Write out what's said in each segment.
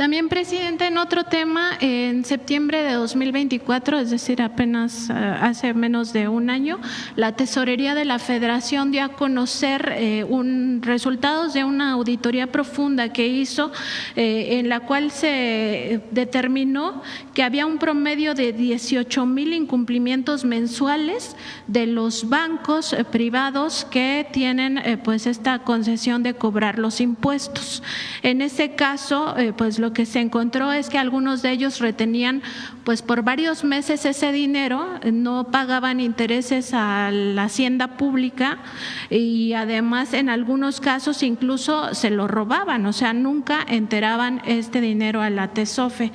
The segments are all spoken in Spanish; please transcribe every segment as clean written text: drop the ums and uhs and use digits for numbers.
También, presidente, en otro tema, en septiembre de 2024, es decir, apenas hace menos de un año, la Tesorería de la Federación dio a conocer resultados de una auditoría profunda que hizo, en la cual se determinó que había un promedio de 18,000 incumplimientos mensuales de los bancos privados que tienen pues esta concesión de cobrar los impuestos. En ese caso, pues lo que se encontró es que algunos de ellos retenían pues por varios meses ese dinero, no pagaban intereses a la hacienda pública y además en algunos casos incluso se lo robaban, o sea, nunca enteraban este dinero a la TESOFE.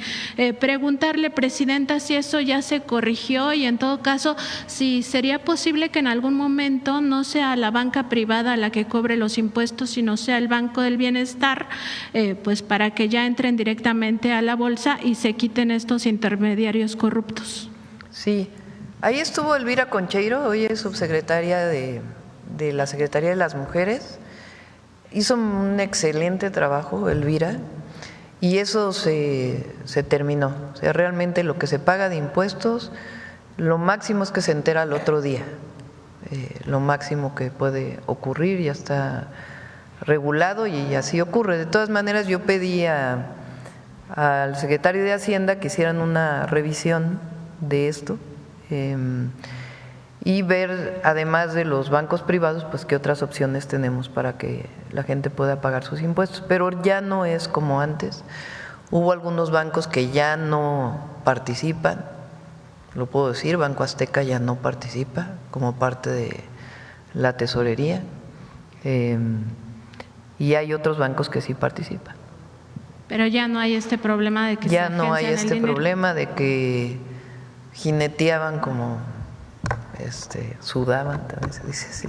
Preguntarle, presidenta, si eso ya se corrigió y en todo caso si sería posible que en algún momento no sea la banca privada la que cobre los impuestos, sino sea el Banco del Bienestar, pues para que ya entren directamente a la bolsa y se quiten estos intermediarios corruptos. Sí, ahí estuvo Elvira Concheiro, hoy es subsecretaria de la Secretaría de las Mujeres. Hizo un excelente trabajo Elvira y eso se terminó. O sea, realmente lo que se paga de impuestos, lo máximo es que se entera al otro día. Lo máximo que puede ocurrir ya está regulado y así ocurre. De todas maneras, yo pedí al secretario de Hacienda que hicieran una revisión de esto y ver, además de los bancos privados, pues qué otras opciones tenemos para que la gente pueda pagar sus impuestos. Pero ya no es como antes. Hubo algunos bancos que ya no participan, lo puedo decir, Banco Azteca ya no participa como parte de la tesorería y hay otros bancos que sí participan. Pero ya no hay este problema de que ya no hay este problema de que jineteaban como sudaban, también se dice así,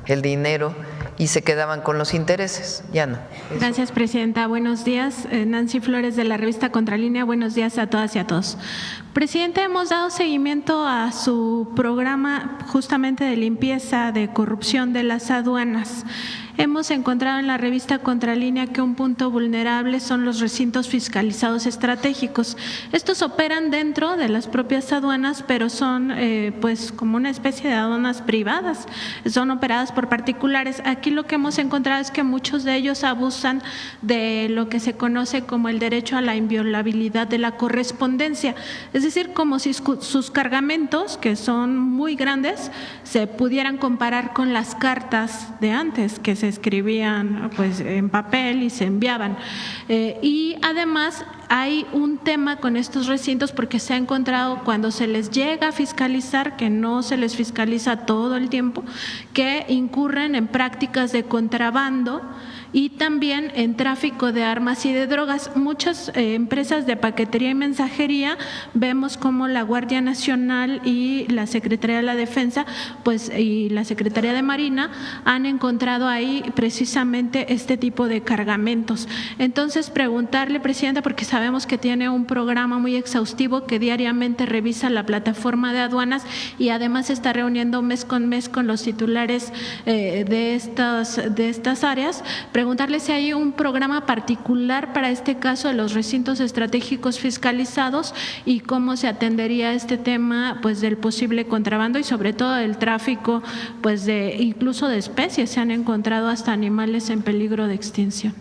el dinero y se quedaban con los intereses, ya no. Gracias, presidenta. Buenos días. Nancy Flores de la revista Contralínea. Buenos días a todas y a todos. Presidente, hemos dado seguimiento a su programa justamente de limpieza de corrupción de las aduanas. Hemos encontrado en la revista Contralínea que un punto vulnerable son los recintos fiscalizados estratégicos. Estos operan dentro de las propias aduanas, pero son pues como una especie de aduanas privadas, son operadas por particulares. Aquí lo que hemos encontrado es que muchos de ellos abusan de lo que se conoce como el derecho a la inviolabilidad de la correspondencia, es decir, como si sus cargamentos, que son muy grandes, se pudieran comparar con las cartas de antes, que se escribían pues en papel y se enviaban. Y además hay un tema con estos recintos porque se ha encontrado cuando se les llega a fiscalizar, que no se les fiscaliza todo el tiempo, que incurren en prácticas de contrabando y también en tráfico de armas y de drogas. Muchas empresas de paquetería y mensajería vemos como la Guardia Nacional y la Secretaría de la Defensa pues, y la Secretaría de Marina han encontrado ahí precisamente este tipo de cargamentos. Entonces, preguntarle, presidenta, porque sabemos que tiene un programa muy exhaustivo que diariamente revisa la plataforma de aduanas y además está reuniendo mes con los titulares de estas áreas, preguntarle si hay un programa particular para este caso de los recintos estratégicos fiscalizados y cómo se atendería este tema pues del posible contrabando y sobre todo del tráfico pues de incluso de especies. Se han encontrado hasta animales en peligro de extinción.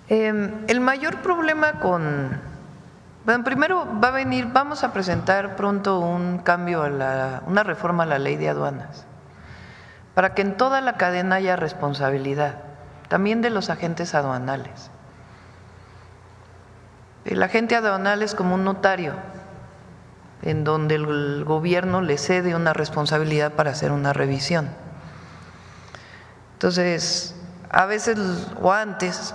El mayor problema bueno, primero vamos a presentar pronto un cambio una reforma a la ley de aduanas, para que en toda la cadena haya responsabilidad, también de los agentes aduanales. El agente aduanal es como un notario, en donde el gobierno le cede una responsabilidad para hacer una revisión. Entonces, a veces o antes,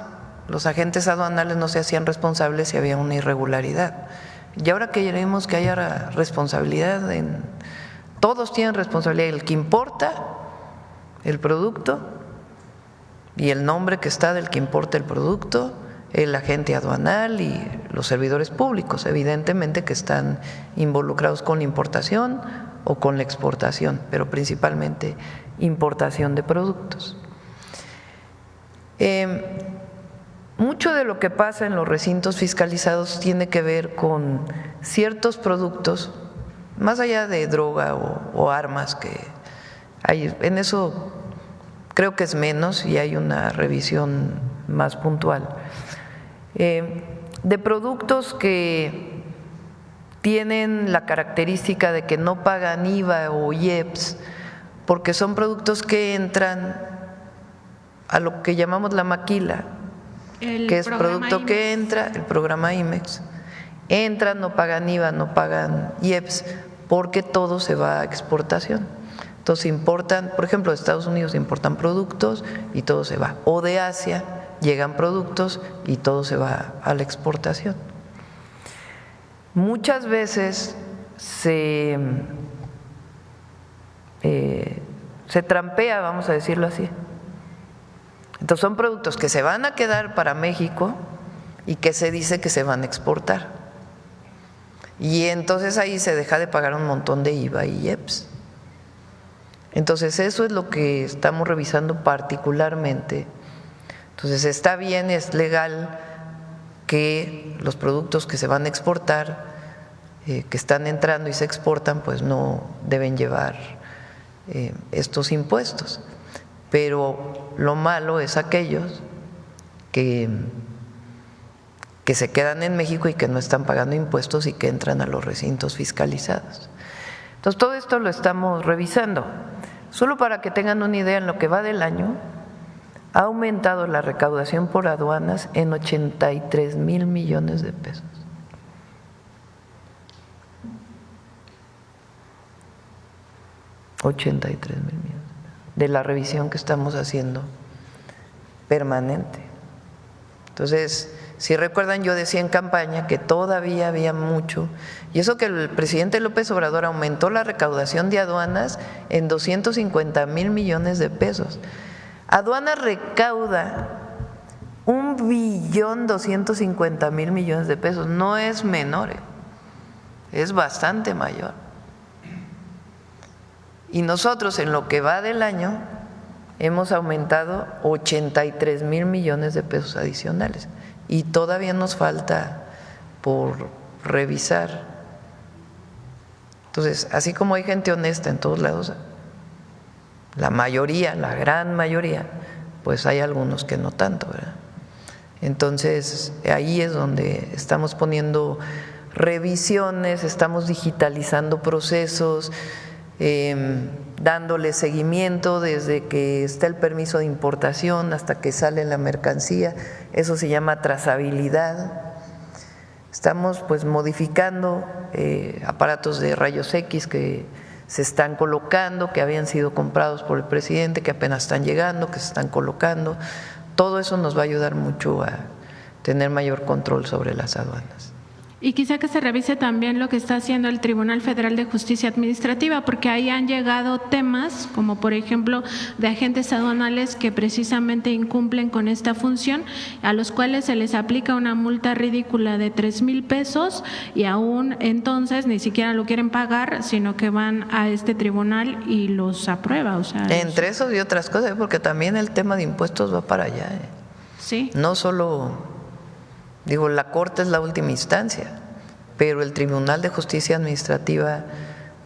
los agentes aduanales no se hacían responsables si había una irregularidad. Y ahora queremos que haya responsabilidad, todos tienen responsabilidad, el que importa el producto y el nombre que está del que importa el producto, el agente aduanal y los servidores públicos, evidentemente que están involucrados con la importación o con la exportación, pero principalmente importación de productos. mucho de lo que pasa en los recintos fiscalizados tiene que ver con ciertos productos, más allá de droga o armas, que hay, en eso creo que es menos y hay una revisión más puntual, de productos que tienen la característica de que no pagan IVA o IEPS, porque son productos que entran a lo que llamamos la maquila, que es producto IMEX. Que entra, el programa IMEX, entran, no pagan IVA, no pagan IEPS, porque todo se va a exportación. Entonces importan, por ejemplo, de Estados Unidos importan productos y todo se va, o de Asia llegan productos y todo se va a la exportación. Muchas veces se trampea, vamos a decirlo así. Entonces son productos que se van a quedar para México y que se dice que se van a exportar. Y entonces ahí se deja de pagar un montón de IVA y IEPS. Entonces eso es lo que estamos revisando particularmente. Entonces está bien, es legal que los productos que se van a exportar, que están entrando y se exportan, pues no deben llevar estos impuestos. Pero lo malo es aquellos que se quedan en México y que no están pagando impuestos y que entran a los recintos fiscalizados. Entonces todo esto lo estamos revisando. Solo para que tengan una idea, en lo que va del año ha aumentado la recaudación por aduanas en 83,000 millones de pesos. $83,000 millones de la revisión que estamos haciendo permanente. Entonces, si recuerdan, yo decía en campaña que todavía había mucho, y eso que el presidente López Obrador aumentó la recaudación de aduanas en 250,000 millones de pesos. Aduanas recauda 1,250,000 millones de pesos, no es menor, es bastante mayor. Y nosotros en lo que va del año hemos aumentado 83,000 millones de pesos adicionales y todavía nos falta por revisar. Entonces, así como hay gente honesta en todos lados, la mayoría, la gran mayoría, pues hay algunos que no tanto, ¿verdad? Entonces, ahí es donde estamos poniendo revisiones, estamos digitalizando procesos, dándole seguimiento desde que está el permiso de importación hasta que sale la mercancía. Eso se llama trazabilidad. Estamos pues modificando aparatos de rayos X que se están colocando, que habían sido comprados por el presidente, que apenas están llegando, que se están colocando. Todo eso nos va a ayudar mucho a tener mayor control sobre las aduanas. Y quizá que se revise también lo que está haciendo el Tribunal Federal de Justicia Administrativa, porque ahí han llegado temas como por ejemplo de agentes aduanales que precisamente incumplen con esta función, a los cuales se les aplica una multa ridícula de 3,000 pesos y aún entonces ni siquiera lo quieren pagar, sino que van a este tribunal y los aprueba. O sea, entre eso y otras cosas, porque también el tema de impuestos va para allá. Sí. No solo… Digo, la Corte es la última instancia, pero el Tribunal de Justicia Administrativa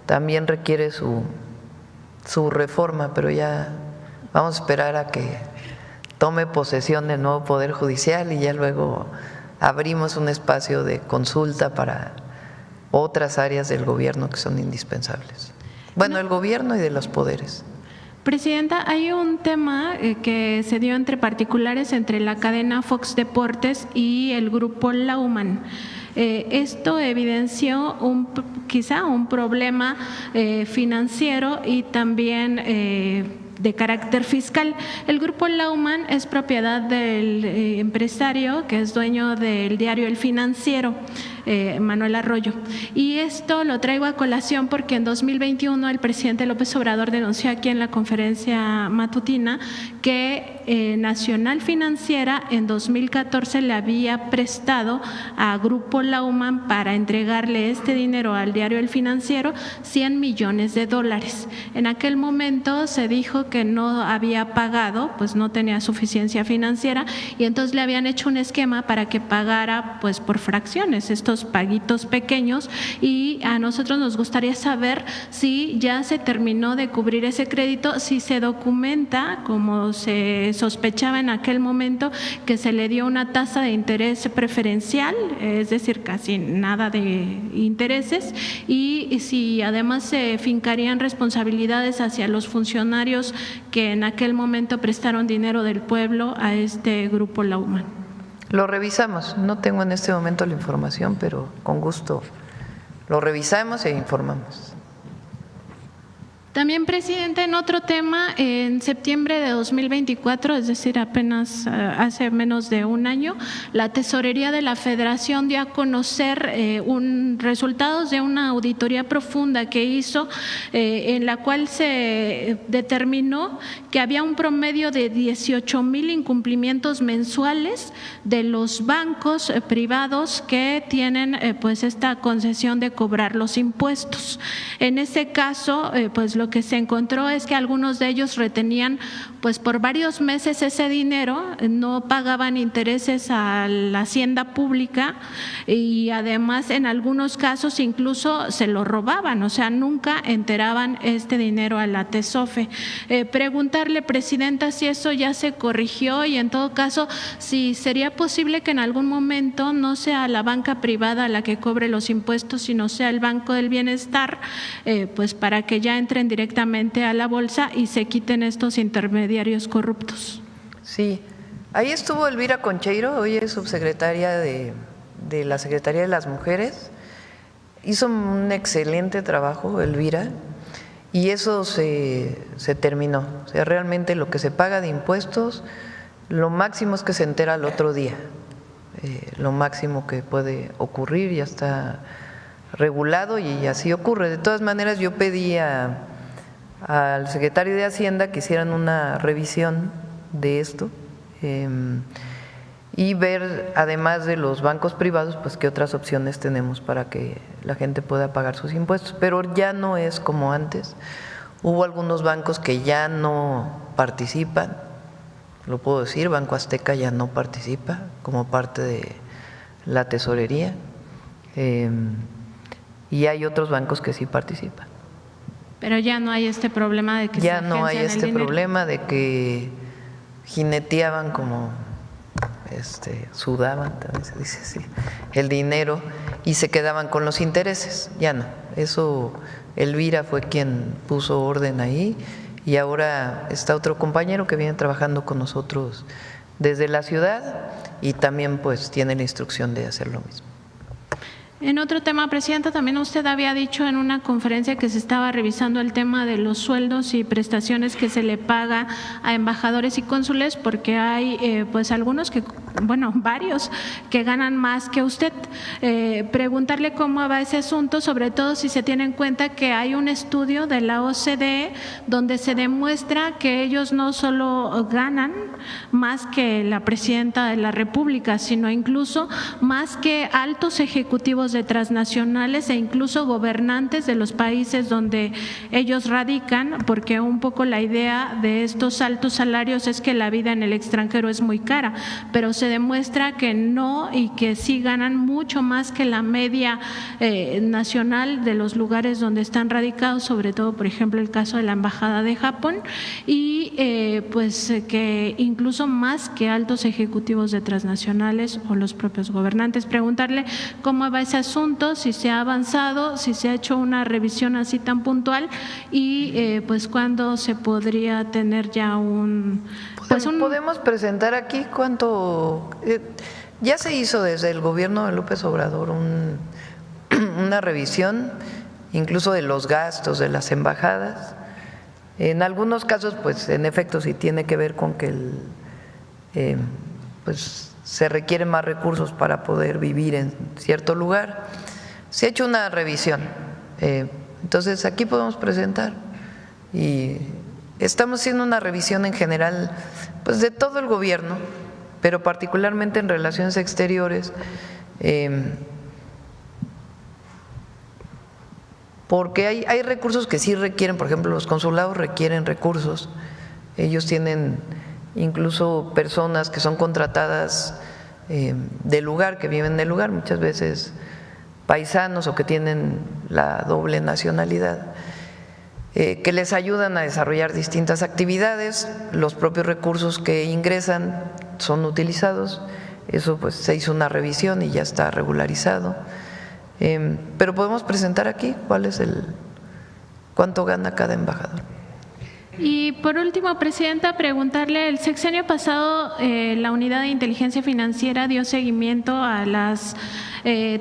también requiere su reforma, pero ya vamos a esperar a que tome posesión el nuevo Poder Judicial y ya luego abrimos un espacio de consulta para otras áreas del gobierno que son indispensables. Bueno, el gobierno y de los poderes. Presidenta, hay un tema que se dio entre particulares entre la cadena Fox Deportes y el grupo Lauman. Esto evidenció quizá un problema financiero y también de carácter fiscal. El grupo Lauman es propiedad del empresario que es dueño del diario El Financiero, Manuel Arroyo. Y esto lo traigo a colación porque en 2021 el presidente López Obrador denunció aquí en la conferencia matutina que Nacional Financiera en 2014 le había prestado a Grupo Lauman para entregarle este dinero al diario El Financiero, $100 millones. En aquel momento se dijo que no había pagado, pues no tenía suficiencia financiera, y entonces le habían hecho un esquema para que pagara pues por fracciones, estos paguitos pequeños, y a nosotros nos gustaría saber si ya se terminó de cubrir ese crédito, si se documenta, como se sospechaba en aquel momento, que se le dio una tasa de interés preferencial, es decir, casi nada de intereses, y si además se fincarían responsabilidades hacia los funcionarios que en aquel momento prestaron dinero del pueblo a este Grupo Lauman. Lo revisamos, no tengo en este momento la información, pero con gusto lo revisamos e informamos. También, presidente, en otro tema, en septiembre de 2024, es decir, apenas hace menos de un año, la Tesorería de la Federación dio a conocer resultados de una auditoría profunda que hizo, en la cual se determinó que había un promedio de 18,000 incumplimientos mensuales de los bancos privados que tienen pues esta concesión de cobrar los impuestos. En ese caso, pues lo que se encontró es que algunos de ellos retenían pues por varios meses ese dinero, no pagaban intereses a la hacienda pública y además en algunos casos incluso se lo robaban, o sea, nunca enteraban este dinero a la TESOFE. Preguntarle, presidenta, si eso ya se corrigió y en todo caso si sería posible que en algún momento no sea la banca privada la que cobre los impuestos, sino sea el Banco del Bienestar, pues para que ya entren directamente a la bolsa y se quiten estos intermediarios corruptos. Sí, ahí estuvo Elvira Concheiro, hoy es subsecretaria de la Secretaría de las Mujeres. Hizo un excelente trabajo Elvira y eso se terminó. O sea, realmente lo que se paga de impuestos, lo máximo es que se entera al otro día. Lo máximo que puede ocurrir ya está regulado y así ocurre. De todas maneras, yo pedí al secretario de Hacienda que hicieran una revisión de esto y ver, además de los bancos privados, pues qué otras opciones tenemos para que la gente pueda pagar sus impuestos. Pero ya no es como antes. Hubo algunos bancos que ya no participan, lo puedo decir, Banco Azteca ya no participa como parte de la tesorería. Y hay otros bancos que sí participan. Pero ya no hay este problema de que ya no hay este problema de que jineteaban como sudaban, también se dice así, el dinero y se quedaban con los intereses. Ya no. Eso Elvira fue quien puso orden ahí y ahora está otro compañero que viene trabajando con nosotros desde la ciudad y también pues tiene la instrucción de hacer lo mismo. En otro tema, presidenta, también usted había dicho en una conferencia que se estaba revisando el tema de los sueldos y prestaciones que se le paga a embajadores y cónsules, porque hay pues algunos que, bueno, varios que ganan más que usted. Preguntarle cómo va ese asunto, sobre todo si se tiene en cuenta que hay un estudio de la OCDE donde se demuestra que ellos no solo ganan más que la presidenta de la República, sino incluso más que altos ejecutivos de transnacionales e incluso gobernantes de los países donde ellos radican, porque un poco la idea de estos altos salarios es que la vida en el extranjero es muy cara, pero se demuestra que no y que sí ganan mucho más que la media nacional de los lugares donde están radicados, sobre todo, por ejemplo, el caso de la Embajada de Japón y pues que incluso más que altos ejecutivos de transnacionales o los propios gobernantes. Preguntarle cómo va ese asunto, si se ha avanzado, si se ha hecho una revisión así tan puntual y pues cuándo se podría tener ya Podemos presentar aquí cuánto ya se hizo desde el gobierno de López Obrador una revisión incluso de los gastos de las embajadas. En algunos casos, pues en efecto sí tiene que ver con que pues se requieren más recursos para poder vivir en cierto lugar. Se ha hecho una revisión, entonces aquí podemos presentar y estamos haciendo una revisión en general, pues de todo el gobierno, pero particularmente en relaciones exteriores, porque hay recursos que sí requieren, por ejemplo, los consulados requieren recursos, ellos tienen incluso personas que son contratadas del lugar, que viven del lugar, muchas veces paisanos o que tienen la doble nacionalidad, que les ayudan a desarrollar distintas actividades, los propios recursos que ingresan son utilizados, eso pues se hizo una revisión y ya está regularizado, pero podemos presentar aquí cuánto gana cada embajador. Y por último, Presidenta, preguntarle, el sexenio pasado la Unidad de Inteligencia Financiera dio seguimiento a las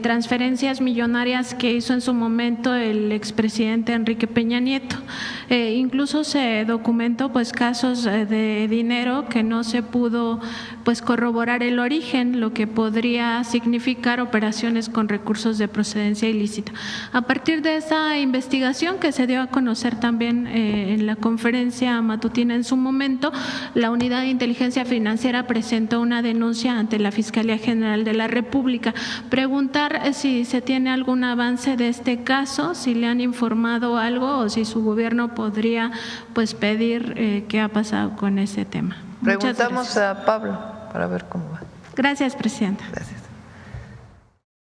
transferencias millonarias que hizo en su momento el expresidente Enrique Peña Nieto. Incluso se documentó pues casos de dinero que no se pudo pues corroborar el origen, lo que podría significar operaciones con recursos de procedencia ilícita. A partir de esa investigación que se dio a conocer también en la conferencia matutina en su momento, la Unidad de Inteligencia Financiera presentó una denuncia ante la Fiscalía General de la República. Preguntar si se tiene algún avance de este caso, si le han informado algo o si su gobierno podría pues pedir qué ha pasado con ese tema. Preguntamos a Pablo para ver cómo va. Gracias, Presidenta. Gracias.